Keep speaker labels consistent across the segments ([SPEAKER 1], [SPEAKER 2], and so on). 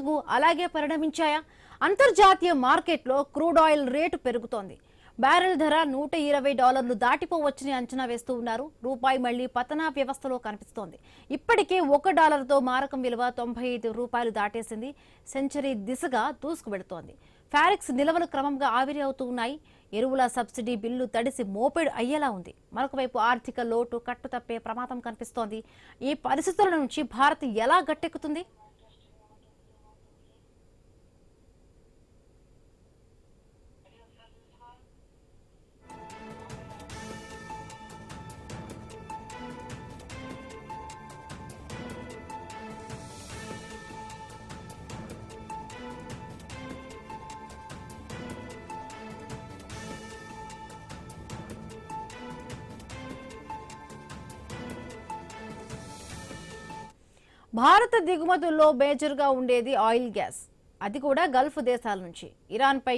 [SPEAKER 1] వ్యవస్థకు అలాగే పరిణమించాయా? అంతర్జాతీయ మార్కెట్లో క్రూడ్ ఆయిల్ రేటు పెరుగుతోంది. బ్యారెల్ ధర $120 దాటిపోవచ్చని అంచనా వేస్తూ ఉన్నారు. రూపాయి మళ్లీ పతన వ్యవస్థలో కనిపిస్తోంది. ఇప్పటికే $1తో మారకం విలువ $95 దాటేసింది. సెంచరీ దిశగా దూసుకువెడుతోంది. ఫారెక్స్ నిల్వలు క్రమంగా ఆవిరి అవుతూ ఉన్నాయి. ఎరువుల సబ్సిడీ బిల్లు తడిసి మోపెడు అయ్యేలా ఉంది. మరొకవైపు ఆర్థిక లోటు కట్టుతప్పే ప్రమాదం కనిపిస్తోంది. ఈ పరిస్థితుల నుంచి భారత్ ఎలా గట్టెక్కుతుంది? భారత దిగుమతుల్లో మేజర్గా ఉండేది ఆయిల్ గ్యాస్. అది కూడా గల్ఫ్ దేశాల నుంచి. ఇరాన్పై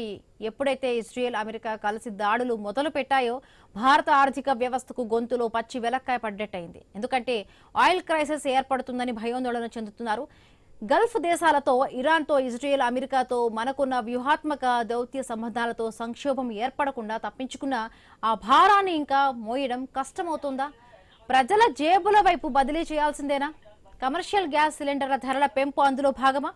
[SPEAKER 1] ఎప్పుడైతే ఇజ్రాయెల్ అమెరికా కలిసి దాడులు మొదలు పెట్టాయో భారత ఆర్థిక వ్యవస్థకు గొంతులో పచ్చి వెలక్కాయ పడ్డట్టయింది. ఎందుకంటే ఆయిల్ క్రైసిస్ ఏర్పడుతుందని భయాందోళన చెందుతున్నారు. గల్ఫ్ దేశాలతో, ఇరాన్తో, ఇజ్రాయెల్ అమెరికాతో మనకున్న వ్యూహాత్మక దౌత్య సంబంధాలతో సంక్షోభం ఏర్పడకుండా తప్పించుకున్న ఆ భారాన్ని ఇంకా మోయడం కష్టమవుతుందా? ప్రజల జేబుల వైపు బదిలీ చేయాల్సిందేనా? కమర్షియల్ గ్యాస్ సిలిండర్ల ధరల పెంపు అందులో భాగమా?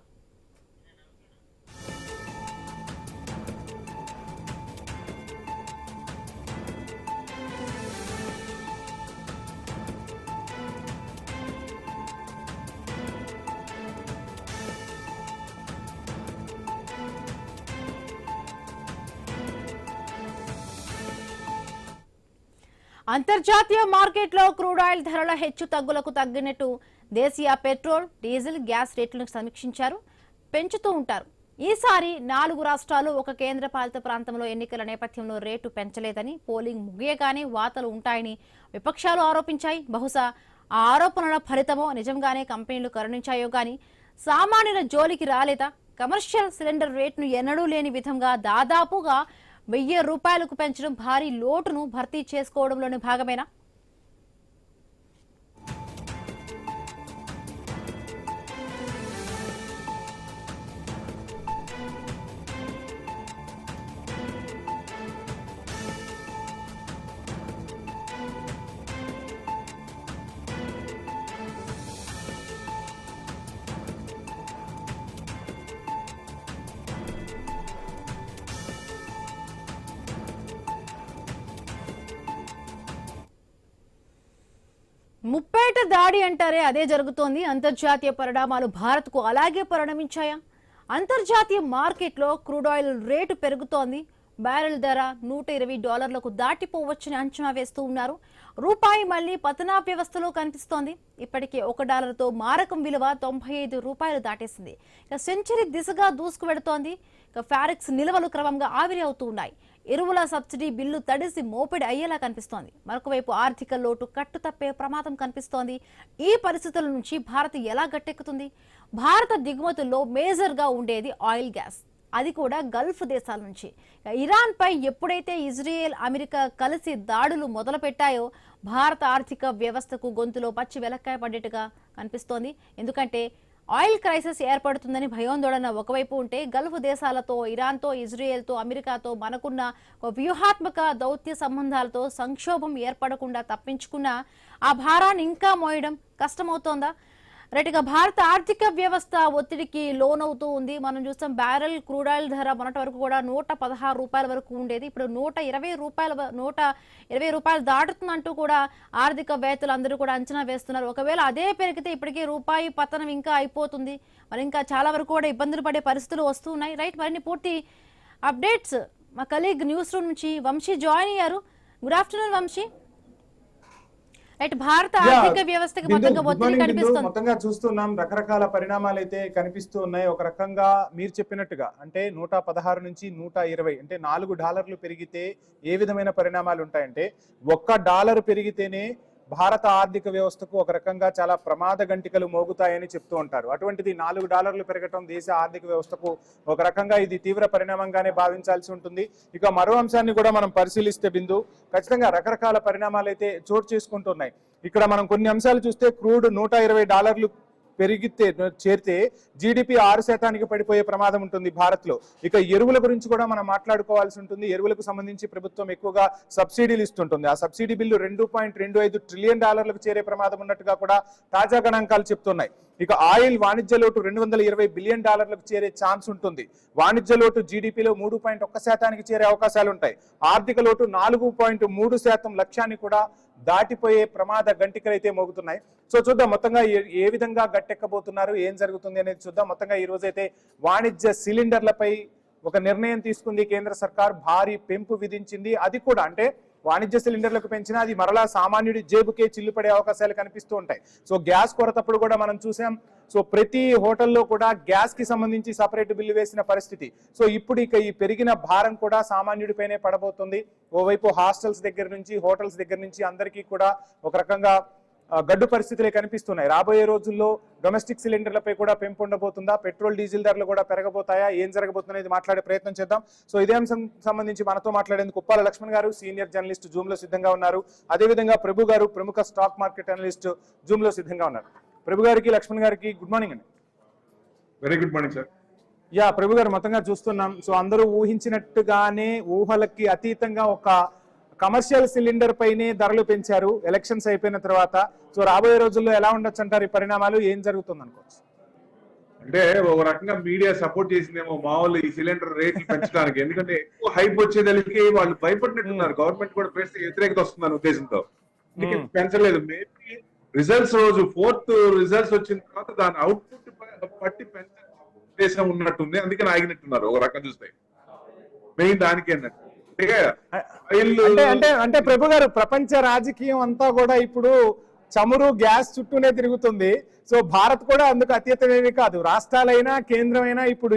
[SPEAKER 1] అంతర్జాతీయ మార్కెట్లో క్రూడ్ ఆయిల్ ధరల హెచ్చు తగ్గులకు తగ్గినట్టు దేశీయ పెట్రోల్, డీజిల్, గ్యాస్ రేట్లను సమీక్షించారు, పెంచుతూ ఉంటారు. ఈసారి 4 రాష్ట్రాలు, ఒక కేంద్ర పాలిత ప్రాంతంలో ఎన్నికల నేపథ్యంలో రేటు పెంచలేదని, పోలింగ్ ముగియగానే వార్తలు ఉంటాయని విపక్షాలు ఆరోపించాయి. బహుశా ఆ ఆరోపణల ఫలితమో, నిజంగానే కంపెనీలు కరుణించాయో గాని సామాన్యుల జోలికి రాలేదా? కమర్షియల్ సిలిండర్ రేటును ఎన్నడూ లేని విధంగా దాదాపుగా $1000 పెంచడం భారీ లోటును భర్తీ చేసుకోవడంలోని భాగమేనా? ముప్పేట దాడి అంటారే అదే జరుగుతోంది. అంతర్జాతీయ పరిణామాలు భారత్కు అలాగే పరిణమించాయా? అంతర్జాతీయ మార్కెట్లో క్రూడ్ ఆయిల్ రేటు పెరుగుతోంది. బ్యారెల్ ధర $120 దాటిపోవచ్చని అంచనా వేస్తూ ఉన్నారు. రూపాయి మళ్లీ పతనా వ్యవస్థలో కనిపిస్తోంది. ఇప్పటికే $1తో మారకం విలువ $95 దాటేసింది. ఇక సెంచరీ దిశగా దూసుకువెడుతోంది. ఇక ఫారెక్స్ నిల్వలు క్రమంగా ఆవిరి అవుతూ ఉన్నాయి. ఎరువుల సబ్సిడీ బిల్లు తడిసి మోపిడి అయ్యేలా కనిపిస్తోంది. మరొకవైపు ఆర్థిక లోటు కట్టుతప్పే ప్రమాదం కనిపిస్తోంది. ఈ పరిస్థితుల నుంచి భారత్ ఎలా గట్టెక్కుతుంది? భారత దిగుమతుల్లో మేజర్గా ఉండేది ఆయిల్ గ్యాస్. అది కూడా గల్ఫ్ దేశాల నుంచి. ఇరాన్పై ఎప్పుడైతే ఇజ్రాయెల్, అమెరికా కలిసి దాడులు మొదలు పెట్టాయో భారత ఆర్థిక వ్యవస్థకు గొంతులో పచ్చి వెలక్కాయ పడ్డట్టుగా కనిపిస్తోంది. ఎందుకంటే ఆయిల్ క్రైసిస్ ఏర్పడుతుందని భయాందోళన ఒకవైపు ఉంటే, గల్ఫ్ దేశాలతో, ఇరాన్తో, ఇజ్రాయెల్తో, అమెరికాతో మనకున్న వ్యూహాత్మక దౌత్య సంబంధాలతో సంక్షోభం ఏర్పడకుండా తప్పించుకున్న ఆ భారాన్ని ఇంకా మోయడం కష్టమవుతోందా? రైట్గా భారత ఆర్థిక వ్యవస్థ ఒత్తిడికి లోనవుతూ ఉంది. మనం చూస్తాం బ్యారెల్ క్రూడ్ ఆయిల్ ధర మొన్నటి వరకు కూడా $116 వరకు ఉండేది. ఇప్పుడు $120 దాటుతుందంటూ కూడా ఆర్థికవేత్తలు అందరూ కూడా అంచనా వేస్తున్నారు. ఒకవేళ అదే పెరిగితే ఇప్పటికీ రూపాయి పతనం ఇంకా అయిపోతుంది. మరి ఇంకా చాలా వరకు కూడా ఇబ్బందులు పడే పరిస్థితులు వస్తున్నాయి. రైట్, మరిన్ని పూర్తి అప్డేట్స్ మా కలీగ్ న్యూస్ రూమ్ నుంచి వంశీ జాయిన్ అయ్యారు. Good afternoon Vamshi. రైట్, భారత ఆర్థిక వ్యవస్థకి
[SPEAKER 2] మొత్తంగా చూస్తున్నాం, రకరకాల పరిణామాలు అయితే కనిపిస్తూ ఉన్నాయి. ఒక రకంగా మీరు చెప్పినట్టుగా అంటే 116 నుంచి 120 అంటే $4 పెరిగితే ఏ విధమైన పరిణామాలు ఉంటాయంటే, $1 పెరిగితేనే భారత ఆర్థిక వ్యవస్థకు ఒక రకంగా చాలా ప్రమాద గంటికలు మోగుతాయని చెప్తూ ఉంటారు. అటువంటిది $4 పెరగటం దేశ ఆర్థిక వ్యవస్థకు ఒక రకంగా ఇది తీవ్ర పరిణామంగానే భావించాల్సి ఉంటుంది. ఇక మరో అంశాన్ని కూడా మనం పరిశీలిస్తే బిందు, ఖచ్చితంగా రకరకాల పరిణామాలు అయితే చోటు చేసుకుంటున్నాయి. ఇక్కడ మనం కొన్ని అంశాలు చూస్తే క్రూడ్ $120 చేరితే జీడిపి 6% పడిపోయే ప్రమాదం ఉంటుంది భారత్ లో. ఇక ఎరువుల గురించి కూడా మనం మాట్లాడుకోవాల్సి ఉంటుంది. ఎరువులకు సంబంధించి ప్రభుత్వం ఎక్కువగా సబ్సిడీలు ఇస్తుంటుంది. ఆ సబ్సిడీ బిల్లు $2.25 ట్రిలియన్ చేరే ప్రమాదం ఉన్నట్టుగా కూడా తాజా గణాంకాలు చెప్తున్నాయి. ఇక ఆయిల్ వాణిజ్య లోటు $220 బిలియన్ చేరే ఛాన్స్ ఉంటుంది. వాణిజ్య లోటు జీడిపిలో 3.1% చేరే అవకాశాలు ఉంటాయి. ఆర్థిక లోటు 4.3% లక్ష్యాన్ని కూడా దాటిపోయే ప్రమాద గంటికలైతే మోగుతున్నాయి. సో చూద్దాం మొత్తంగా ఏ విధంగా గట్టెక్కబోతున్నారు, ఏం జరుగుతుంది అనేది చూద్దాం. మొత్తంగా ఈ రోజైతే వాణిజ్య సిలిండర్లపై ఒక నిర్ణయం తీసుకుంది కేంద్ర సర్కార్. భారీ పెంపు విధించింది. అది కూడా అంటే వాణిజ్య సిలిండర్లకు పెంచినా అది మరలా సామాన్యుడి జేబుకే చిల్లుపడే అవకాశాలు కనిపిస్తూ ఉంటాయి. సో గ్యాస్ కొరతప్పుడు కూడా మనం చూసాం. సో ప్రతి హోటల్లో కూడా గ్యాస్ కి సంబంధించి సపరేట్ బిల్లు వేసిన పరిస్థితి. సో ఇప్పుడు ఇక ఈ పెరిగిన భారం కూడా సామాన్యుడిపైనే పడబోతుంది. ఓవైపు హాస్టల్స్ దగ్గర నుంచి హోటల్స్ దగ్గర నుంచి అందరికీ కూడా ఒక రకంగా గడ్డు పరిస్థితులే కనిపిస్తున్నాయి. రాబోయే రోజుల్లో డొమెస్టిక్ సిలిండర్లపై కూడా పెంపు ఉండబోతుందా, పెట్రోల్ డీజిల్ ధరలు కూడా పెరగబోతాయా, ఏం జరగబోతుందనేది మాట్లాడే ప్రయత్నం చేద్దాం. సో ఇదే అంశం సంబంధించి మనతో మాట్లాడేందుకు ఉప్పాల లక్ష్మణ్ గారు సీనియర్ జర్నలిస్ట్ జూమ్ లో సిద్ధంగా ఉన్నారు. అదేవిధంగా ప్రభు గారు ప్రముఖ స్టాక్ మార్కెట్ అనలిస్ట్ జూమ్ లో సిద్ధంగా ఉన్నారు. ప్రభు గారికి లక్ష్మణ్ గారికి గుడ్ మార్నింగ్ అండి.
[SPEAKER 3] Very good morning sir.
[SPEAKER 2] Yeah Prabhu గారు, మొత్తంగా చూస్తున్నాం. సో అందరూ ఊహించినట్టుగానే ఊహలకి అతీతంగా ఒక కమర్షియల్ సిలిండర్ పైనే ధరలు పెంచారు ఎలక్షన్స్ అయిపోయిన తర్వాత. సో రాబోయే రోజుల్లో ఎలా ఉండొచ్చు అంటారు ఈ పరిణామాలు, ఏం జరుగుతుంది అనుకోవచ్చు?
[SPEAKER 3] అంటే ఒక రకంగా మీడియా సపోర్ట్ చేసిందేమో మామూలు ఈ సిలిండర్ రేట్లు పెంచడానికి. ఎందుకంటే ఎక్కువ హైప్ వచ్చేదానికి వాళ్ళు భయపడినట్టున్నారు. గవర్నమెంట్ కూడా పెంచితే వ్యతిరేకత వస్తుందన్న ఉద్దేశంతో పెంచలేదు. మేబీ రిజల్ట్స్ రోజు 4th రిజల్ట్స్ వచ్చిన తర్వాత దాని అవుట్పుట్ పట్టి పెంచే ఉద్దేశం ఉన్నట్టుంది. అందుకని ఆగినట్టున్నారు ఒక రకం చూస్తే. మెయిన్ దానికి ఏంటంటే
[SPEAKER 2] అంటే ప్రభు గారు, ప్రపంచ రాజకీయం అంతా కూడా ఇప్పుడు చమురు గ్యాస్ చుట్టూనే తిరుగుతుంది. సో భారత్ కూడా అందుకు అతీతమేమీ కాదు. రాష్ట్రాలైనా కేంద్రమైనా ఇప్పుడు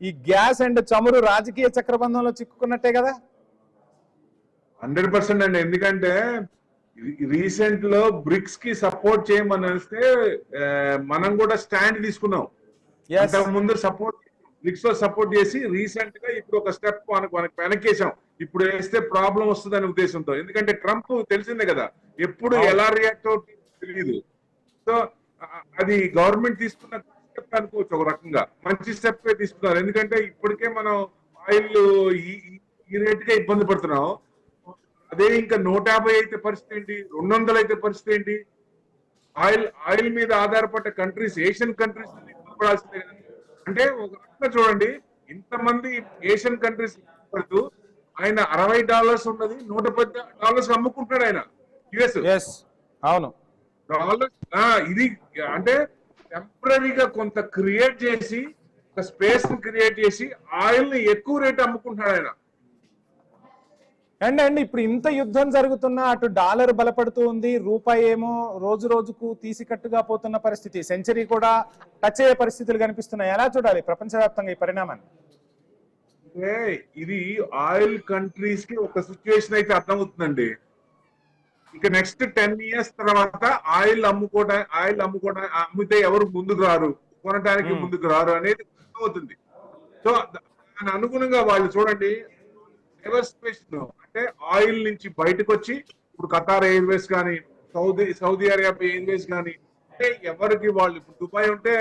[SPEAKER 2] ఈ గ్యాస్ అండ్ చమురు రాజకీయ చక్రబంధంలో చిక్కుకున్నట్టే కదా.
[SPEAKER 3] 100% అండి. ఎందుకంటే రీసెంట్ లో బ్రిక్స్ కి సపోర్ట్ చేయమని వస్తే మనం కూడా స్టాండ్ తీసుకున్నాం. ముందు సపోర్ట్ బ్రిక్స్ లో సపోర్ట్ చేసి రీసెంట్ గా ఇప్పుడు ఒక స్టెప్ మనకు వెనకేసాం. ఇప్పుడు వేస్తే ప్రాబ్లం వస్తుందనే ఉద్దేశంతో. ఎందుకంటే ట్రంప్ తెలిసిందే కదా, ఎప్పుడు ఎలా రియాక్ట్ అవుతుందో తెలియదు. సో అది గవర్నమెంట్ తీసుకున్న స్టెప్ అనుకోవచ్చు. ఒక రకంగా మంచి స్టెప్ తీసుకున్నారు. ఎందుకంటే ఇప్పటికే మనం ఆయిల్ ఈ రేటుకే ఇబ్బంది పడుతున్నాం. అదే ఇంకా 150 అయితే పరిస్థితి ఏంటి, 200 అయితే పరిస్థితి ఏంటి? ఆయిల్ మీద ఆధారపడ్డ కంట్రీస్, ఏషియన్ కంట్రీస్ ఇబ్బంది పడాల్సిందే కదా. అంటే ఒక రకంగా చూడండి, ఇంతమంది ఏషియన్ కంట్రీస్ పడుతూ ఆయన $60 ఉన్నది $110 అమ్ముకుంటాడు ఆయన యుఎస్.
[SPEAKER 2] అవును,
[SPEAKER 3] డాలర్స్. ఇది అంటే టెంపరీగా కొంత క్రియేట్ చేసి, ఒక స్పేస్ క్రియేట్ చేసి ఆయిల్ ని ఎక్కువ రేట్ అమ్ముకుంటాడు ఆయన.
[SPEAKER 2] అండ్ ఇప్పుడు ఇంత యుద్ధం జరుగుతున్నా అటు డాలర్ బలపడుతూ ఉంది, రూపాయి ఏమో రోజు రోజుకు తీసికట్టుగా పోతున్న పరిస్థితి, సెంచరీ కూడా టచ్ అయ్యే పరిస్థితులు కనిపిస్తున్నాయి. ఎలా చూడాలి ప్రపంచవ్యాప్తంగా ఈ పరిణామాన్ని?
[SPEAKER 3] ఇది ఆయిల్ కంట్రీస్ కి ఒక సిచ్యువేషన్ అయితే అర్థమవుతుందండి. ఇక నెక్స్ట్ 10 years తర్వాత ఆయిల్ అమ్మితే ఎవరు ముందుకు రారు, కొనడానికి ముందుకు రారు అనేది అర్థమవుతుంది. సో దాని అనుగుణంగా వాళ్ళు చూడండి, డైవర్సిఫికేషన్ అంటే ఆయిల్ నుంచి బయటకు వచ్చి ఇప్పుడు ఖతార్ ఎయిర్వేస్ కానీ, సౌదీ అరేబియా ఎయిర్వేస్ కానీ, అంటే ఎవరికి వాళ్ళు ఇప్పుడు దుబాయ్ ఉంటే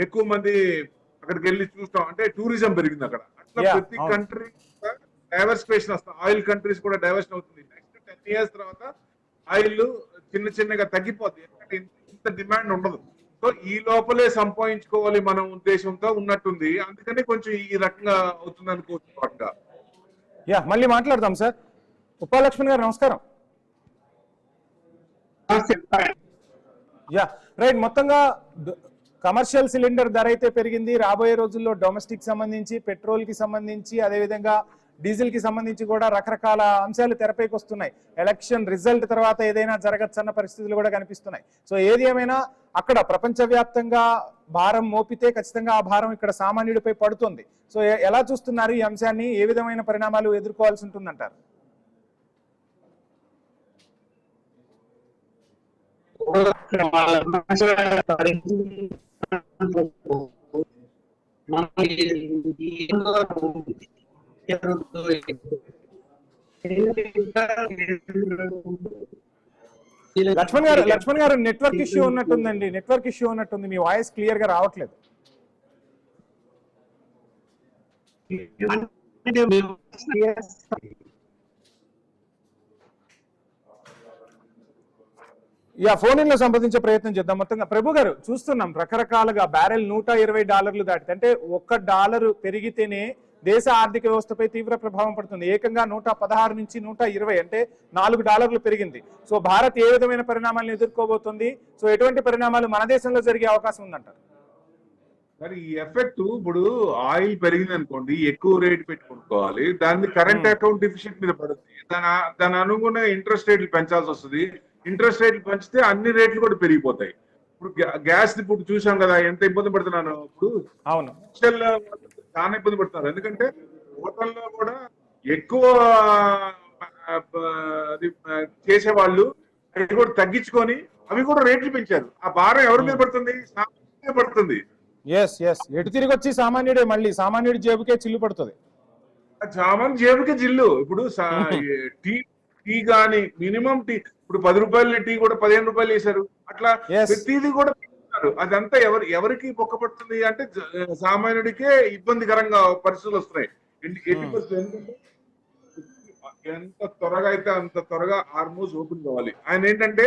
[SPEAKER 3] ఎక్కువ మంది అక్కడికి వెళ్ళి చూస్తాం. అంటే టూరిజం పెరిగింది అక్కడ. అట్లా ప్రతి కంట్రీ డైవర్సిఫికేషన్ వస్తుంది. ఆయిల్ కంట్రీస్ కూడా డైవర్షన్ అవుతుంది. నెక్స్ట్ 10 years తర్వాత ఆయిల్ చిన్నగా తగ్గిపోతుంది. ఎందుకంటే ఇంత డిమాండ్ ఉండదు. సో ఈ లోపలే సంపాదించుకోవాలి మనం ఉద్దేశంతో ఉన్నట్టుంది. అందుకని కొంచెం ఈ రకంగా అవుతుంది అనుకోవచ్చు.
[SPEAKER 2] మళ్ళీ మాట్లాడదాం సార్. ఉప్పా లక్ష్మణ్ గారు నమస్కారం. రైట్, మొత్తంగా కమర్షియల్ సిలిండర్ ధర అయితే పెరిగింది. రాబోయే రోజుల్లో డొమెస్టిక్ సంబంధించి, పెట్రోల్ కి సంబంధించి, అదేవిధంగా డీజిల్ కి సంబంధించి కూడా రకరకాల అంశాలు తెరపైకి వస్తున్నాయి. ఎలక్షన్ రిజల్ట్ తర్వాత ఏదైనా జరగచ్చన్న పరిస్థితులు కూడా కనిపిస్తున్నాయి. సో ఏది ఏమైనా అక్కడ ప్రపంచవ్యాప్తంగా భారం మోపితే ఖచ్చితంగా ఆ భారం ఇక్కడ సామాన్యుడిపై పడుతుంది. సో ఎలా చూస్తున్నారు ఈ అంశాన్ని, ఏ విధమైన పరిణామాలు ఎదుర్కోవాల్సి ఉంటుందంటారు? లక్ష్మణ్ గారు నెట్వర్క్ ఇష్యూ ఉన్నట్టుందండి, నెట్వర్క్ ఇష్యూ ఉన్నట్టుంది, మీ వాయిస్ క్లియర్ గా రావట్లేదు. ఫోన్ ఇన్ లో సంప్రదించే ప్రయత్నం చేద్దాం. మొత్తంగా ప్రభు గారు చూస్తున్నాం రకరకాలుగా బ్యారెల్ $120 దాటితే, అంటే $1 పెరిగితేనే దేశ ఆర్థిక వ్యవస్థపై తీవ్ర ప్రభావం పడుతుంది. ఏకంగా 116 నుంచి 120, అంటే $4 పెరిగింది. సో భారత్ ఏ విధమైన పరిణామాలను ఎదుర్కోబోతుంది? సో ఎటువంటి పరిణామాలు మన దేశంలో జరిగే అవకాశం ఉందంటారు?
[SPEAKER 3] మరి ఈ ఎఫెక్ట్ ఇప్పుడు ఆయిల్ పెరిగింది అనుకోండి, ఎక్కువ రేట్ పెట్టుకోవాలి, దాన్ని కరెంట్ అకౌంట్ డిఫిషియెంట్ మీద పడుతుంది. దాని అనుగుణంగా ఇంట్రెస్ట్ రేట్లు పెంచాల్సి వస్తుంది. ఇంట్రెస్ట్ రేట్లు పెంచితే అన్ని రేట్లు కూడా పెరిగిపోతాయి. ఇప్పుడు గ్యాస్ ఇప్పుడు చూసాం కదా ఎంత ఇబ్బంది పడుతున్నాను. ఇప్పుడు
[SPEAKER 2] అవును,
[SPEAKER 3] చాలా ఇబ్బంది పడుతున్నారు. ఎందుకంటే హోటల్లో కూడా ఎక్కువ చేసేవాళ్ళు అవి కూడా తగ్గించుకొని అవి కూడా రేట్లు పెంచారు. ఆ భారం ఎవరి మీద పడుతుంది? సామాన్యుడి పడుతుంది.
[SPEAKER 2] ఎటు తిరిగి వచ్చి సామాన్యుడే, మళ్ళీ సామాన్యుడి జేబుకే చిల్లు పడుతుంది.
[SPEAKER 3] సామాన్య జేబుకే జిల్లు. ఇప్పుడు టీ గాని మినిమం టీ ఇప్పుడు ₹10 టీ కూడా ₹15 వేశారు. అట్లా ప్రతిదీ కూడా పెంచుతున్నారు. అదంతా ఎవరికి బొక్క పడుతుంది అంటే సామాన్యుడికే ఇబ్బందికరంగా పరిస్థితులు వస్తున్నాయి. ఎందుకంటే ఎంత త్వరగా అయితే అంత త్వరగా హార్మోజ్ ఓపెన్ కావాలి. ఆయన ఏంటంటే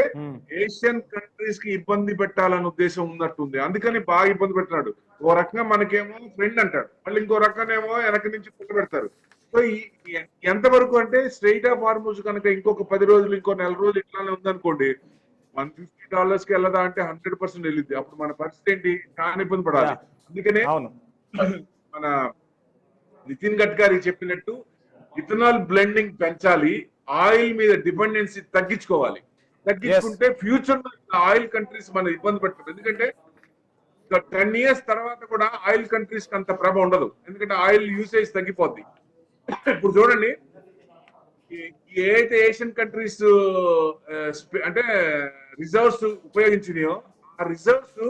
[SPEAKER 3] ఏషియన్ కంట్రీస్ కి ఇబ్బంది పెట్టాలన్న ఉద్దేశం ఉన్నట్టుంది. అందుకని బాగా ఇబ్బంది పెట్టినాడు. ఓ రకంగా మనకేమో ఫ్రెండ్ అంటాడు, మళ్ళీ ఇంకో రకంగానేమో వెనక నుంచి పుట్ట పెడతారు. సో ఎంతవరకు అంటే స్ట్రైట్ ఆఫ్ హార్మోజ్ కనుక ఇంకొక 10 రోజులు ఇంకో 4 రోజులు ఇట్లానే ఉందనుకోండి, $150 కి వెళ్ళదా అంటే 100% వెళ్ళింది. అప్పుడు మన పరిస్థితి ఏంటి? చాలా ఇబ్బంది పడాలి. అందుకనే మన నితిన్ గడ్కరీ చెప్పినట్టు ఇథనాల్ బ్లెండింగ్ పెంచాలి, ఆయిల్ మీద డిపెండెన్సీ తగ్గించుకోవాలి. తగ్గించుకుంటే ఫ్యూచర్ లో ఆయిల్ కంట్రీస్ మనం ఇబ్బంది పెట్టారు. ఎందుకంటే 10 years తర్వాత కూడా ఆయిల్ కంట్రీస్ కి అంత ప్రభ ఉండదు, ఎందుకంటే ఆయిల్ యూసేజ్ తగ్గిపోద్ది. ఇప్పుడు చూడండి, ఏదైతే ఏషియన్ కంట్రీస్ అంటే రిజర్వ్స్ ఉపయోగించినాయో ఆ రిజర్వ్స్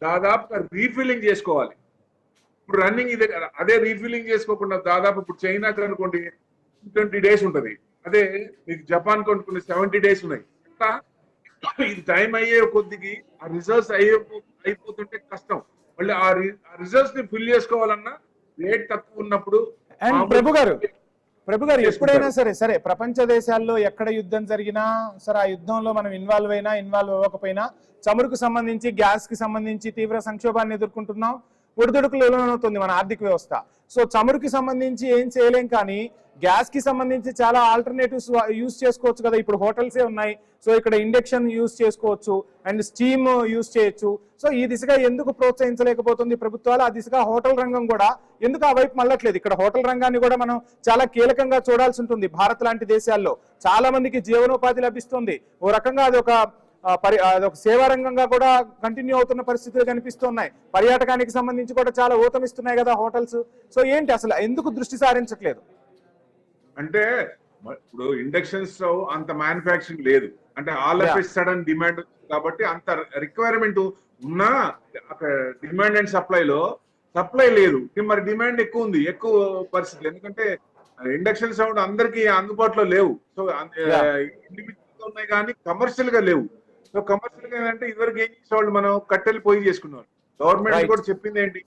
[SPEAKER 3] దాదాపుగా రీఫిల్లింగ్ చేసుకోవాలి. ఇప్పుడు రన్నింగ్ ఇదే, అదే రీఫిల్లింగ్ చేసుకోకుండా దాదాపు ఇప్పుడు చైనాకి అనుకోండి 20 days ఉంటది, అదే మీకు జపాన్ కొనుక్కునే 70 days ఉన్నాయి. ఇది టైం అయ్యే కొద్దికి ఆ రిజర్వ్స్ అయిపోతుంటే కష్టం. మళ్ళీ ఆ రిజర్వ్స్ ని ఫిల్ చేసుకోవాలన్నా రేట్ తక్కువ ఉన్నప్పుడు.
[SPEAKER 2] ప్రభు గారు ఎప్పుడైనా సరే ప్రపంచ దేశాల్లో ఎక్కడ యుద్ధం జరిగినా సరే, ఆ యుద్ధంలో మనం ఇన్వాల్వ్ అవ్వకపోయినా చమురుకు సంబంధించి, గ్యాస్ కి సంబంధించి తీవ్ర సంక్షోభాన్ని ఎదుర్కొంటున్నాం. ఒడిదుడుకులు లోనవుతుంది మన ఆర్థిక వ్యవస్థ. సో చమురుకి సంబంధించి ఏం చేయలేం, కానీ గ్యాస్ కి సంబంధించి చాలా ఆల్టర్నేటివ్స్ యూజ్ చేసుకోవచ్చు కదా. ఇప్పుడు హోటల్సే ఉన్నాయి, సో ఇక్కడ ఇండక్షన్ యూజ్ చేసుకోవచ్చు అండ్ స్టీమ్ యూజ్ చేయొచ్చు. సో ఈ దిశగా ఎందుకు ప్రోత్సహించలేకపోతుంది ప్రభుత్వాలు? ఆ దిశగా హోటల్ రంగం కూడా ఎందుకు ఆ వైపు మళ్ళట్లేదు? ఇక్కడ హోటల్ రంగాన్ని కూడా మనం చాలా కీలకంగా చూడాల్సి ఉంటుంది. భారత్ లాంటి దేశాల్లో చాలా మందికి జీవనోపాధి లభిస్తుంది. ఓ రకంగా అదొక సేవా రంగంగా కూడా కంటిన్యూ అవుతున్న పరిస్థితులు కనిపిస్తున్నాయి. పర్యాటకానికి సంబంధించి కూడా చాలా ఊతమిస్తున్నాయి కదా హోటల్స్. సో ఏంటి అసలు ఎందుకు దృష్టి సారించట్లేదు?
[SPEAKER 3] అంటే ఇప్పుడు ఇండక్షన్ స్టవ్ అంత మ్యానుఫ్యాక్చరింగ్ లేదు, అంటే all of a sudden demand కాబట్టి అంత రిక్వైర్మెంట్ ఉన్నా డిమాండ్ అండ్ సప్లై లేదు. మరి డిమాండ్ ఎక్కువ ఉంది, ఎక్కువ పరిస్థితి. ఎందుకంటే ఇండక్షన్ స్టవ్ అందరికీ అందుబాటులో లేవు. సో ఇండివిజువల్ ఉన్నాయి కానీ కమర్షియల్ గా లేవు. సో కమర్షియల్ గా ఏంటంటే ఇదివరకు ఏం చేసేవాళ్ళు, మనం కట్టెలు పొయ్యి చేసుకున్నాం. గవర్నమెంట్ కూడా చెప్పింది ఏంటి,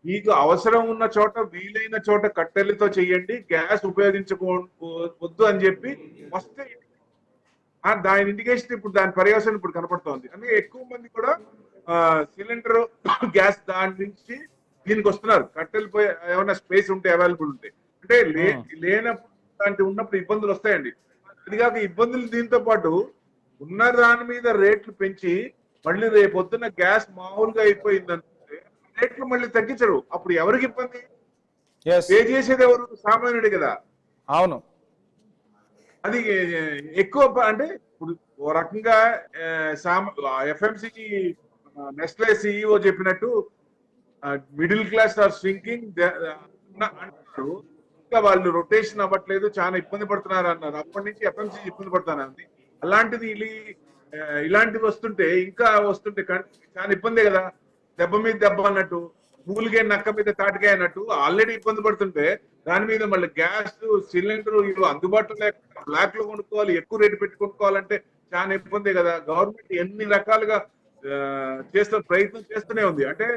[SPEAKER 3] మీకు అవసరం ఉన్న చోట వీలైన చోట కట్టెలతో చెయ్యండి, గ్యాస్ ఉపయోగించవద్దు అని చెప్పి వస్తే దాని ఇండికేషన్ ఇప్పుడు దాని పర్యవసనం ఇప్పుడు కనపడుతోంది. అందుకే ఎక్కువ మంది కూడా సిలిండర్ గ్యాస్ దాని నుంచి దీనికి వస్తున్నారు. కట్టెలు పోయి ఏమైనా స్పేస్ ఉంటే అవైలబుల్ ఉంటే, అంటే లేనప్పుడు అలాంటి ఉన్నప్పుడు ఇబ్బందులు వస్తాయండి. అది కాక ఇబ్బందులు దీంతో పాటు ఉన్న దాని మీద రేట్లు పెంచి మళ్ళీ రేపొద్దున గ్యాస్ మామూలుగా అయిపోయిందంటే రేట్లు మళ్ళీ తగ్గించరు. అప్పుడు ఎవరికి ఇబ్బంది? పే చేసేది ఎవరు? సామాన్యుడే కదా.
[SPEAKER 2] అవును,
[SPEAKER 3] అది ఎక్కువ. అంటే ఇప్పుడు ఓ రకంగా ఎఫ్ఎంసీకి నెస్లే సిఇఓ చెప్పినట్టు మిడిల్ క్లాస్ ఆర్ ష్రింకింగ్ అంటారు. ఇంకా వాళ్ళు రొటేషన్ అవ్వట్లేదు, చాలా ఇబ్బంది పడుతున్నారు అన్నారు. అప్పటి నుంచి ఎఫ్ఎంసీ ఇబ్బంది పడుతున్నారు. అలాంటిది ఇలాంటివి వస్తుంటే చాలా ఇబ్బందే కదా. దెబ్బ మీద దెబ్బ అన్నట్టు, పూలుగే నక్క మీద తాటికాయ అన్నట్టు ఆల్రెడీ ఇబ్బంది పడుతుంటే దాని మీద మళ్ళీ గ్యాస్ సిలిండర్ ఇవి అందుబాటులో లేకుండా బ్లాక్ లో కొనుక్కోవాలి, ఎక్కువ రేటు పెట్టి కొనుక్కోవాలంటే చాలా ఇబ్బంది కదా. గవర్నమెంట్ ఎన్ని రకాలుగా ప్రయత్నం చేస్తూనే ఉంది, అంటే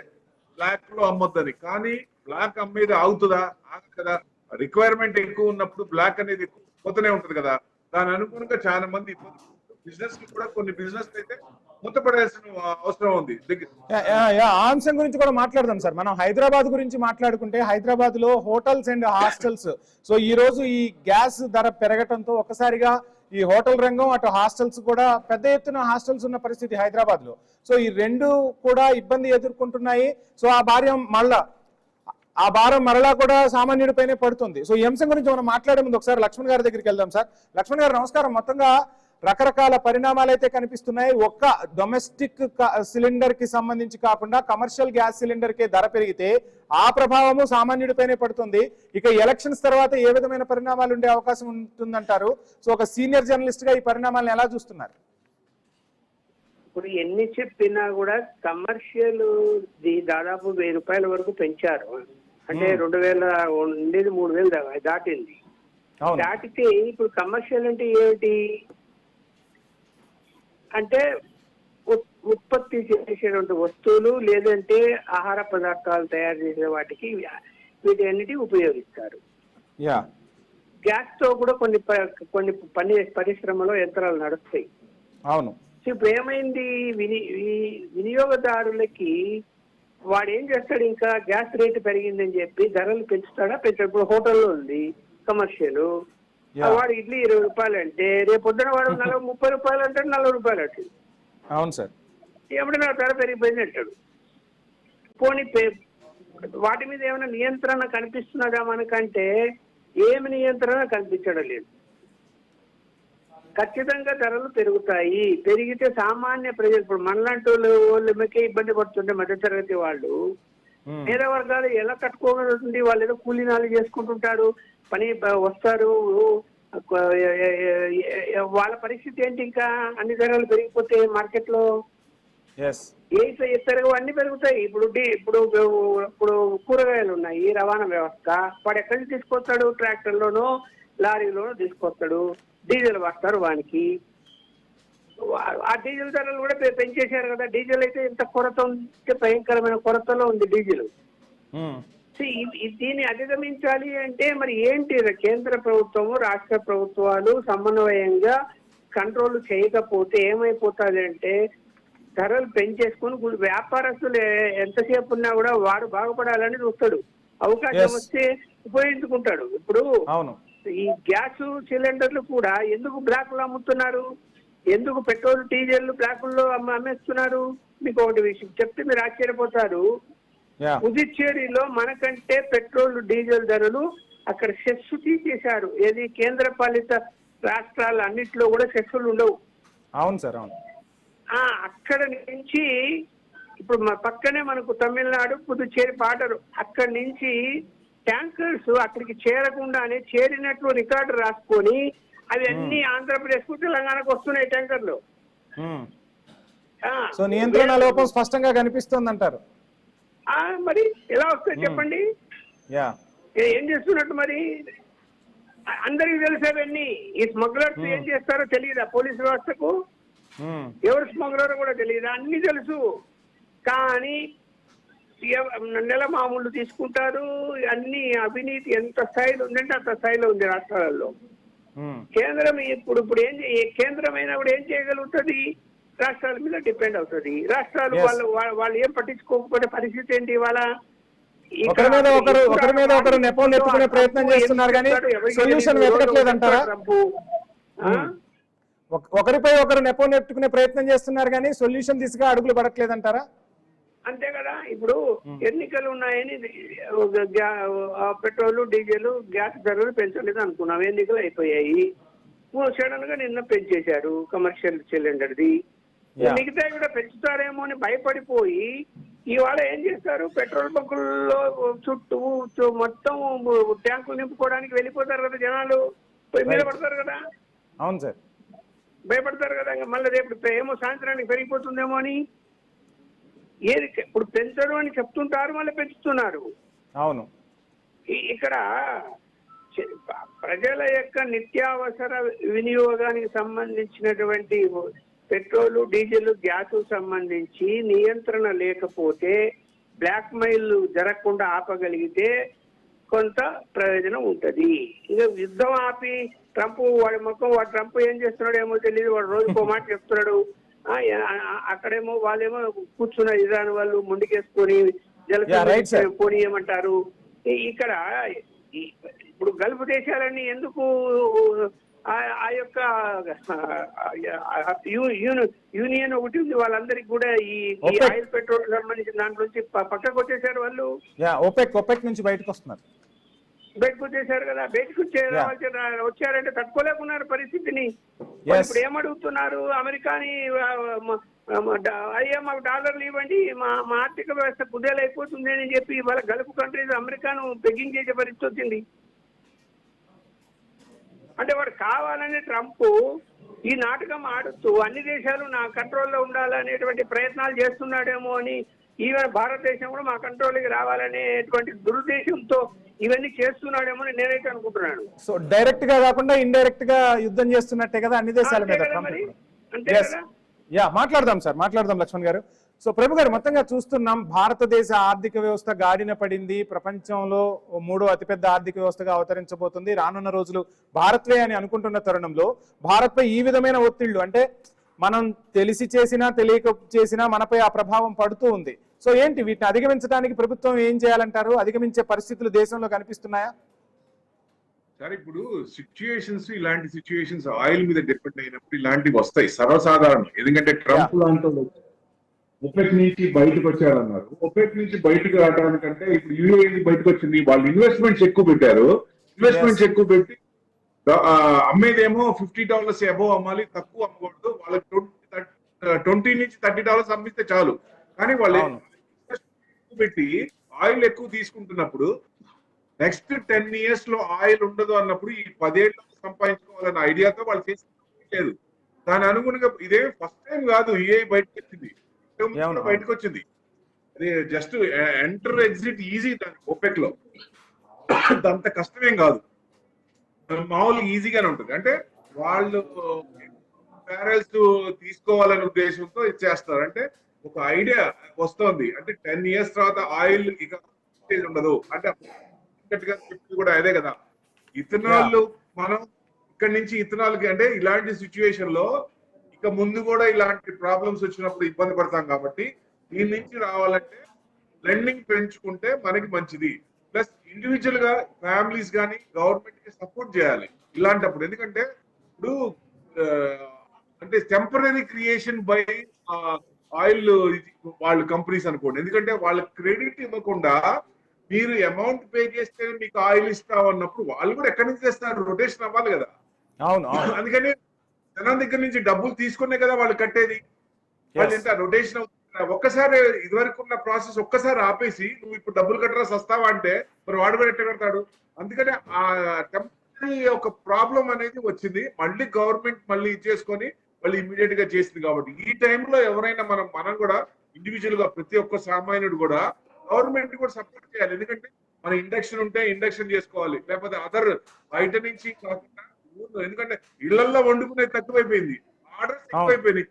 [SPEAKER 3] బ్లాక్ లో అమ్మొద్దని. కానీ బ్లాక్ అమ్మేది ఆగుతుందా? ఆగదు కదా. రిక్వైర్మెంట్ ఎక్కువ ఉన్నప్పుడు బ్లాక్ అనేది ఎక్కువ పోతూనే ఉంటది కదా. దాని అనుగుణంగా చాలా మంది బిజినెస్ కి కూడా కొన్ని బిజినెస్ అయితే మూతపడాల్సిన అవసరం ఉంది.
[SPEAKER 2] ఆ అంశం గురించి కూడా మాట్లాడదాం సార్. మనం హైదరాబాద్ గురించి మాట్లాడుకుంటే హైదరాబాద్ లో హోటల్స్ అండ్ హాస్టల్స్, సో ఈ రోజు ఈ గ్యాస్ ధర పెరగటంతో ఒక్కసారిగా ఈ హోటల్ రంగం అటు హాస్టల్స్ కూడా పెద్ద ఎత్తున హాస్టల్స్ ఉన్న పరిస్థితి హైదరాబాద్ లో. సో ఈ రెండు కూడా ఇబ్బంది ఎదుర్కొంటున్నాయి. సో ఆ భారం మరలా కూడా సామాన్యుడిపైనే పడుతుంది. సో ఈ అంశం గురించి మనం మాట్లాడే ముందు ఒకసారి లక్ష్మణ్ గారి దగ్గరికి వెళ్దాం సార్. లక్ష్మణ్ గారు నమస్కారం. మొత్తంగా రకరకాల పరిణామాలు అయితే కనిపిస్తున్నాయి. ఒక్క డొమెస్టిక్ సిలిండర్ కి సంబంధించి కాకుండా కమర్షియల్ గ్యాస్ సిలిండర్ కి ధర పెరిగితే ఆ ప్రభావము సామాన్యుడిపైనే పడుతుంది. ఇక ఎలక్షన్స్ తర్వాత ఏ విధమైన పరిణామాలు ఉండే అవకాశం ఉంటుందంటారు? సో ఒక సీనియర్ జర్నలిస్ట్ గా ఈ పరిణామాలను ఎలా చూస్తున్నారు?
[SPEAKER 4] ఇప్పుడు ఎన్ని చెప్పినా కూడా కమర్షియల్ దాదాపు 1000 రూపాయల వరకు పెంచారు. అంటే 2000 ఉండేది 3000 దాటింది. దాటితే ఇప్పుడు కమర్షియల్ అంటే ఏమిటి అంటే ఉత్పత్తి చేసేటువంటి వస్తువులు లేదంటే ఆహార పదార్థాలు తయారు చేసే వాటికి వీటన్నిటి ఉపయోగిస్తారు. గ్యాస్ తో కూడా కొన్ని పరిశ్రమలో యంత్రాలు నడుస్తాయి.
[SPEAKER 2] అవును.
[SPEAKER 4] ఇప్పుడు ఏమైంది, వినియోగదారులకి వాడు ఏం చేస్తాడు, ఇంకా గ్యాస్ రేటు పెరిగిందని చెప్పి ధరలు పెంచుతాడా పెంచాడు. ఇప్పుడు హోటల్లో ఉంది కమర్షియల్, వాడు ఇడ్లీ 20 రూపాయలు అంటే రేపు పొద్దున వాడు 30 రూపాయలు అంటాడు, 40 రూపాయలు అంటాడు.
[SPEAKER 2] అవును సార్.
[SPEAKER 4] ఎప్పుడైనా ధర పెరిగిపోయింది అంటాడు. పోనీ వాటి మీద ఏమైనా నియంత్రణ కనిపిస్తున్నదా మనకంటే ఏమి నియంత్రణ కనిపించడం లేదు. ఖచ్చితంగా ధరలు పెరుగుతాయి. పెరిగితే సామాన్య ప్రజలు, ఇప్పుడు మనలాంటి వాళ్ళకే ఇబ్బంది పడుతుంటే మధ్యతరగతి వాళ్ళు, పేద వర్గాలు ఎలా కట్టుకోగలుగుతుంది? వాళ్ళు ఏదో కూలీనాలు చేసుకుంటుంటారు, పని వస్తారు, వాళ్ళ పరిస్థితి ఏంటి? ఇంకా అన్ని ధరలు పెరిగిపోతే మార్కెట్ లో ఏ పెరుగు అన్ని పెరుగుతాయి. ఇప్పుడు కూరగాయలు ఉన్నాయి, రవాణా వ్యవస్థ, వాడు ఎక్కడి నుంచి తీసుకొస్తాడు? ట్రాక్టర్లోనో లారీలోనో తీసుకొస్తాడు, డీజిల్ వాడతారు వానికి. ఆ డీజిల్ ధరలు కూడా పెంచేశారు కదా. డీజిల్ అయితే ఇంత కొరత ఉంటే భయంకరమైన కొరతలో ఉంది డీజిల్. దీన్ని అధిగమించాలి అంటే మరి ఏంటి? కేంద్ర ప్రభుత్వము రాష్ట్ర ప్రభుత్వాలు సమన్వయంగా కంట్రోల్ చేయకపోతే ఏమైపోతుంది అంటే ధరలు పెంచేసుకుని వ్యాపారస్తులు ఎంతసేపు ఉన్నా కూడా వాడు బాగుపడాలని చూస్తాడు, అవకాశం వస్తే ఉపయోగించుకుంటాడు. ఇప్పుడు ఈ గ్యాస్ సిలిండర్లు కూడా ఎందుకు బ్లాక్ లో అమ్ముతున్నారు? ఎందుకు పెట్రోల్ డీజిల్ బ్లాక్ లో అమ్మేస్తున్నారు? మీకు ఒకటి విషయం చెప్తే మీరు ఆశ్చర్యపోతారు. పుదుచ్చేరిలో మనకంటే పెట్రోల్ డీజిల్ ధరలు అక్కడ సెస్ తీసేశారు. ఏది కేంద్ర పాలిత రాష్ట్రాలు అన్నిట్లో కూడా సెస్సులు ఉండవు.
[SPEAKER 2] అవును సార్, అవును.
[SPEAKER 4] అక్కడ నుంచి ఇప్పుడు మా పక్కనే మనకు తమిళనాడు పుదుచ్చేరి బార్డర్, అక్కడి నుంచి ట్యాంకర్స్ అక్కడికి చేరకుండానే చేరినట్లు రికార్డు రాసుకొని అవి అన్ని ఆంధ్రప్రదేశ్ కు తెలంగాణకు వస్తున్నాయి ట్యాంకర్లు.
[SPEAKER 2] సో నియంత్రణ లోపం స్పష్టంగా కనిపిస్తుంది అంటారు.
[SPEAKER 4] మరి ఎలా వస్తాయి చెప్పండి? ఏం చేస్తున్నట్టు మరి అందరికి తెలుసు అవన్నీ. ఈ స్మగ్లర్స్ ఏం చేస్తారో తెలియదా పోలీసు వ్యవస్థకు? ఎవరు స్మగ్లర్ కూడా తెలియదా? అన్ని తెలుసు. కానీ నెల మామూలు తీసుకుంటారు. అన్ని అవినీతి ఎంత స్థాయిలో ఉందంటే అంత స్థాయిలో ఉంది రాష్ట్రాలలో. కేంద్రం ఇప్పుడు కేంద్రమైనా కూడా ఏం చేయగలుగుతుంది? రాష్ట్రాల మీద డిపెండ్ అవుతుంది. రాష్ట్రాలు వాళ్ళు ఏం పట్టించుకోకపోతే పరిస్థితి ఏంటి? ఇవాళ
[SPEAKER 2] ఒకరి మీద ఒకరు నెపం నెట్టుకునే ప్రయత్నం చేస్తున్నారు కానీ సొల్యూషన్ వెతకట్లేదు అంటారా? ఒకరిపై ఒకరు నెపం నెట్టుకునే ప్రయత్నం చేస్తున్నారు కానీ సొల్యూషన్ దిశగా అడుగులు పడట్లేదు అంటారా?
[SPEAKER 4] అంతే కదా. ఇప్పుడు ఎన్నికలు ఉన్నాయని పెట్రోల్ డీజిల్ గ్యాస్ ధరలు పెంచలేదు అనుకున్నాం. ఎన్నికలు అయిపోయాయి, సడన్ గా నిన్న పెంచేశారు కమర్షియల్ సిలిండర్ది. మిగతా కూడా పెంచుతారేమో అని భయపడిపోయి ఇవాళ ఏం చేస్తారు, పెట్రోల్ బంకుల్లో చుట్టూ మొత్తం ట్యాంకులు నింపుకోవడానికి వెళ్ళిపోతారు కదా జనాలు, మీద పడతారు కదా.
[SPEAKER 2] అవును సార్,
[SPEAKER 4] భయపడతారు కదా. మళ్ళీ రేపు ఏమో సాయంత్రానికి పెరిగిపోతుందేమో అని. ఏది ఇప్పుడు పెంచడం అని చెప్తుంటారు, మళ్ళీ పెంచుతున్నారు.
[SPEAKER 2] అవును.
[SPEAKER 4] ఇక్కడ ప్రజల యొక్క నిత్యావసర వినియోగానికి సంబంధించినటువంటి పెట్రోలు, డీజిల్, గ్యాస్ సంబంధించి నియంత్రణ లేకపోతే, బ్లాక్ మెయిల్ జరగకుండా ఆపగలిగితే కొంత ప్రయోజనం ఉంటది. ఇక యుద్ధం ఆపి ట్రంప్ వాడి ముఖం, వాడు ట్రంప్ ఏం చేస్తున్నాడు ఏమో తెలియదు, వాడు రోజుకో మాట చెప్తున్నాడు. అక్కడేమో వాళ్ళేమో కూర్చున్న ఇరాన్ వాళ్ళు ముందుకేసుకొని జలసంధి పోనీయమంటారు. ఇక్కడ ఇప్పుడు గల్ఫ్ దేశాలన్నీ ఎందుకు ఆ యొక్క యూనియన్ ఒకటి ఉంది, వాళ్ళందరికీ కూడా ఈ ఆయిల్ పెట్రోల్ సంబంధించిన దాంట్లో నుంచి పక్కకు వచ్చేసారు వాళ్ళు.
[SPEAKER 2] ఓపెక్ నుంచి బయటకు వస్తున్నారు,
[SPEAKER 4] బయటకు వచ్చేసారు కదా. బయటకు వచ్చారంటే తట్టుకోలేకున్నారు పరిస్థితిని. ఇప్పుడు ఏమడుగుతున్నారు, అమెరికాని అయ్యా మాకు డాలర్లు ఇవ్వండి, మా ఆర్థిక వ్యవస్థ కుదేలైపోతుంది అని చెప్పి వాళ్ళ గల్ఫ్ కంట్రీస్ అమెరికాను బెగ్గింగ్ చేసే పరిస్థితి వచ్చింది. అంటే వాడు కావాలని ట్రంప్ ఈ నాటకం ఆడుతూ అన్ని దేశాలు నా కంట్రోల్లో ఉండాలనేటువంటి ప్రయత్నాలు చేస్తున్నాడేమో అని, ఈవెన్ భారతదేశం కూడా మా కంట్రోల్కి రావాలనేటువంటి దురుద్దేశంతో ఇవన్నీ చేస్తున్నాడేమో అని నేనైతే అనుకుంటున్నాను.
[SPEAKER 2] సో డైరెక్ట్ గా కాకుండా ఇండైరెక్ట్ గా యుద్ధం చేస్తున్నట్టే కదా అన్ని దేశాల మీద.
[SPEAKER 4] అంతే కదా.
[SPEAKER 2] మాట్లాడదాం సార్, మాట్లాడదాం లక్ష్మణ్ గారు. సో ప్రభు గారు, మొత్తంగా చూస్తున్నాం భారతదేశ ఆర్థిక వ్యవస్థ గాడిన పడింది, ప్రపంచంలో 3వ అతిపెద్ద ఆర్థిక వ్యవస్థగా అవతరించబోతుంది. రానున్న రోజులు భారత్వే అని అనుకుంటున్న తరుణంలో భారత్పై ఈ విధమైన ఒత్తిళ్లు, అంటే మనం తెలిసి చేసినా తెలియక చేసినా మనపై ఆ ప్రభావం పడుతూ ఉంది. సో ఏంటి, వీటిని అధిగమించడానికి ప్రభుత్వం ఏం చేయాలంటారు? అధిగమించే పరిస్థితులు దేశంలో కనిపిస్తున్నాయా?
[SPEAKER 3] సార్, ఇప్పుడు సిచ్యుయేషన్స్, ఇలాంటి సిచ్యుయేషన్స్ ఆయిల్ మీద డిపెండ్ అయినప్పుడు ఇలాంటివి వస్తాయి సర్వసాధారణం. ఎందుకంటే ట్రంప్ లాంటి ఒపెక్ నుంచి బయటకు వచ్చారన్నారు. ఒపెక్ నుంచి బయటకు రావడానికంటే ఇప్పుడు యూఏఈ బయటకు వచ్చింది, వాళ్ళు ఇన్వెస్ట్మెంట్స్ ఎక్కువ పెట్టారు. ఇన్వెస్ట్మెంట్స్ ఎక్కువ పెట్టి అమ్మేదేమో $50 అబోవ్ అమ్మాలి, తక్కువ అమ్మకూడదు. వాళ్ళకి $20 నుంచి $30 అమ్మిస్తే చాలు. కానీ వాళ్ళు పెట్టి ఆయిల్ ఎక్కువ తీసుకుంటున్నప్పుడు నెక్స్ట్ 10 years లో ఆయిల్ ఉండదు అన్నప్పుడు ఈ 10 ఏళ్ళు సంపాదించుకోవాలన్న ఐడియాతో వాళ్ళు చేసి, దాని అనుగుణంగా ఇదే ఫస్ట్ టైం కాదు యూఏఈ బయటకు వచ్చింది, బయటకు వచ్చింది. అదే జస్ట్ ఎంటర్ ఎగ్జిట్ ఈజీ దాని ఓపెక్ లో, అంత కష్టమేం కాదు, మామూలుగా ఈజీగానే ఉంటుంది. అంటే వాళ్ళు బ్యారెల్స్ తీసుకోవాలనే ఉద్దేశంతో ఇచ్చేస్తారు. అంటే ఒక ఐడియా వస్తుంది, అంటే 10 years తర్వాత ఆయిల్ ఇక ఉండదు అంటే కూడా అదే కదా. ఇథనాల్ మనం ఇక్కడి నుంచి ఇథనాల్కి, అంటే ఇలాంటి సిచ్యువేషన్ లో ఇక ముందు కూడా ఇలాంటి ప్రాబ్లమ్స్ వచ్చినప్పుడు ఇబ్బంది పడతాం కాబట్టి దీని నుంచి రావాలంటే లెండింగ్ పెంచుకుంటే మనకి మంచిది. ప్లస్ ఇండివిజువల్ గా ఫ్యామిలీస్ కానీ గవర్నమెంట్ కి సపోర్ట్ చేయాలి ఇలాంటప్పుడు. ఎందుకంటే ఇప్పుడు అంటే టెంపరీ క్రియేషన్ బై ఆయిల్ వాళ్ళ కంపెనీస్ అనుకోండి. ఎందుకంటే వాళ్ళ క్రెడిట్ ఇవ్వకుండా మీరు అమౌంట్ పే చేస్తే మీకు ఆయిల్ ఇస్తాం అన్నప్పుడు వాళ్ళు కూడా ఎక్కడి నుంచి తెస్తారు, రొటేషన్ అవ్వాలి కదా.
[SPEAKER 2] అవును,
[SPEAKER 3] అందుకని జనం దగ్గర నుంచి డబ్బులు తీసుకునే కదా వాళ్ళు కట్టేది. వాళ్ళు ఎంత రొటేషన్ అవుతుంది. ఒక్కసారి ఇదివరకు ఉన్న ప్రాసెస్ ఒక్కసారి ఆపేసి నువ్వు ఇప్పుడు డబ్బులు కట్టరా సస్తావా అంటే మరి వాడు కూడా ఎట్ట కడతాడు. అందుకని ఆ టెంపరీ ఒక ప్రాబ్లం అనేది వచ్చింది. మళ్ళీ గవర్నమెంట్ మళ్ళీ ఇచ్చేసుకొని మళ్ళీ ఇమీడియట్ గా చేసింది. కాబట్టి ఈ టైంలో ఎవరైనా మనం కూడా ఇండివిజువల్ గా ప్రతి ఒక్క సామాన్యుడు కూడా గవర్నమెంట్ కూడా సపోర్ట్ చేయాలి. ఎందుకంటే మన ఇండక్షన్ ఉంటే ఇండక్షన్ చేసుకోవాలి, లేకపోతే అదర్ బయట నుంచి కాకుండా. ఎందుకంటే ఇళ్లలో వండుకునేది తక్కువైపోయింది, ఆర్డర్స్ ఎక్కువైపోయినాయి.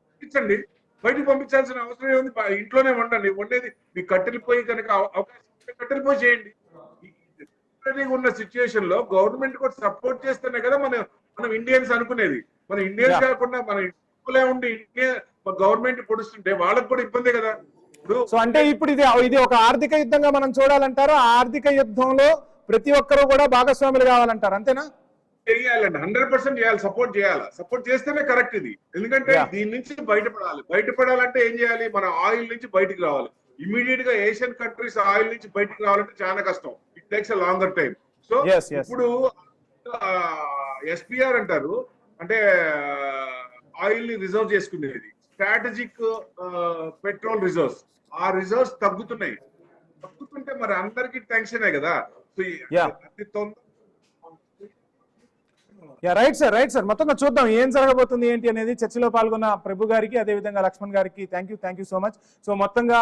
[SPEAKER 3] పంపించండి, బయటకు పంపించాల్సిన అవసరం ఏముంది, ఇంట్లోనే వండండి. వండేది మీకు కట్టెలు పోయి కనుక అవకాశం కట్టెలు పోయి చేయండి. ఉన్న సిచ్యుయేషన్ లో గవర్నమెంట్ కూడా సపోర్ట్ చేస్తేనే కదా మనం ఇండియన్స్ అనుకునేది. మన ఇండియన్స్ కాకుండా మన ఇంట్లో ఉండి ఇండియా గవర్నమెంట్ పొడుస్తుంటే వాళ్ళకి కూడా ఇబ్బందే కదా.
[SPEAKER 2] సో అంటే ఇప్పుడు ఇది ఒక ఆర్థిక యుద్ధంగా మనం చూడాలంటారు. ఆ ఆర్థిక యుద్ధంలో ప్రతి ఒక్కరూ కూడా భాగస్వాములు కావాలంటారు, అంతేనా?
[SPEAKER 3] చేయాలండి, 100% చేయాలి, సపోర్ట్ చేయాలి. సపోర్ట్ చేస్తేనే కరెక్ట్ ఇది. ఎందుకంటే దీని నుంచి బయటపడాలంటే ఏం చేయాలి, మన ఆయిల్ నుంచి బయటికి రావాలి. ఇమీడియట్ గా ఏషియన్ కంట్రీస్ ఆయిల్ నుంచి బయటికి రావాలంటే చాలా కష్టం. It takes a longer time. So ఇప్పుడు ఎస్పీఆర్ అంటారు, అంటే ఆయిల్ ని రిజర్వ్ చేసుకునేది, స్ట్రాటజిక్ పెట్రోల్ రిజర్వ్స్. ఆ రిజర్వ్స్ తగ్గుతుంటే మరి అందరికి టెన్షనే కదా.
[SPEAKER 2] రైట్ సార్, మొత్తంగా చూద్దాం ఏం జరగబోతుంది ఏంటి అనేది. చర్చలో పాల్గొన్న ప్రభు గారికి, అదేవిధంగా లక్ష్మణ్ గారికి thank you so much. So మొత్తంగా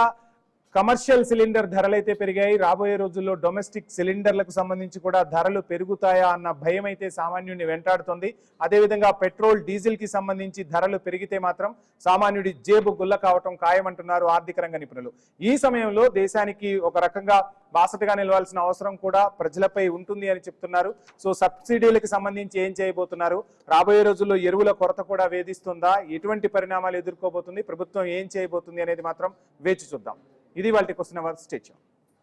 [SPEAKER 2] కమర్షియల్ సిలిండర్ ధరలైతే పెరిగాయి. రాబోయే రోజుల్లో డొమెస్టిక్ సిలిండర్లకు సంబంధించి కూడా ధరలు పెరుగుతాయా అన్న భయం అయితే సామాన్యుడిని వెంటాడుతోంది. అదేవిధంగా పెట్రోల్ డీజిల్ కి సంబంధించి ధరలు పెరిగితే మాత్రం సామాన్యుడి జేబు గుల్ల కావటం ఖాయమంటున్నారు ఆర్థిక రంగ నిపుణులు. ఈ సమయంలో దేశానికి ఒక రకంగా బాసటగా నిలవాల్సిన అవసరం కూడా ప్రజలపై ఉంటుంది అని చెప్తున్నారు. సో సబ్సిడీలకు సంబంధించి ఏం చేయబోతున్నారు, రాబోయే రోజుల్లో ఎరువుల కొరత కూడా వేధిస్తుందా, ఎటువంటి పరిణామాలు ఎదుర్కోబోతుంది, ప్రభుత్వం ఏం చేయబోతుంది అనేది మాత్రం వేచి చూద్దాం. ఇది వాళ్ళ క్వశ్చన్ అవర్. Stay tuned.